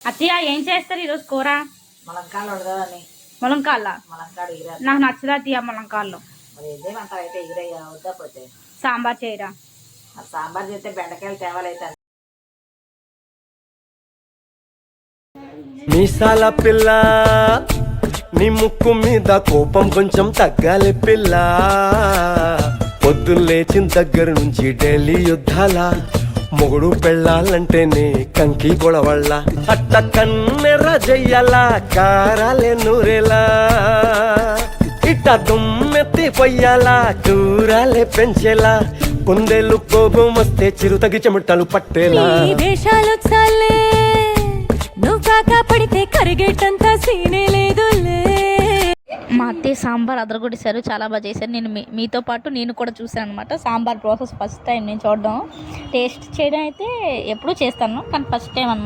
అత్తయ్య ఏం చేస్తారు ఈరోజు కూర? ములంకాయలు ఉడకదని. ములంకాళ్ళ? ములంకాయలు ఎగిరా. నాకు నచ్చదు అత్తయ్య ములంకాళ్ళు. మరి ఏదేమంటావు అయితే ఎగిరయ్యా వద్దా పోతే సాంబార్ చేయరా? మరి సాంబార్ చేస్తే బెండకాయలు తేవాలైతే. మీసాల పిల్ల నీ ముక్కు మీద కోపం కొంచెం తగ్గాలి పిల్ల. పొద్దున్న లేచిన దగ్గర నుంచి ఢిల్లీ యుద్ధాల మొగుడు పెళ్ళాలంటేనే కంకి గొడవళ్ళ. అట్ట కన్నెర జయ్యాల కారాలే నూరేలా, ఇట్ట దుమ్మెత్తి పొయ్యాలా కూరాలే పెంచేలా. కుందేలు కోపం వస్తే చిరుతగి చెమటలు పట్టేలా. వేషాలు చాలే నువ్వు కాక పడితే కరిగేటంత సీనే లేదులే. మా అత్తయ్య సాంబార్ అదరగొట్టేశారు, చాలా బాగా చేశారు. నేను మీతో పాటు నేను కూడా చూసాను అనమాట సాంబార్ ప్రాసెస్. ఫస్ట్ టైం నేను చూడడం, టేస్ట్ చేయడం అయితే ఎప్పుడూ చేస్తాను కానీ ఫస్ట్ టైం అనమాట.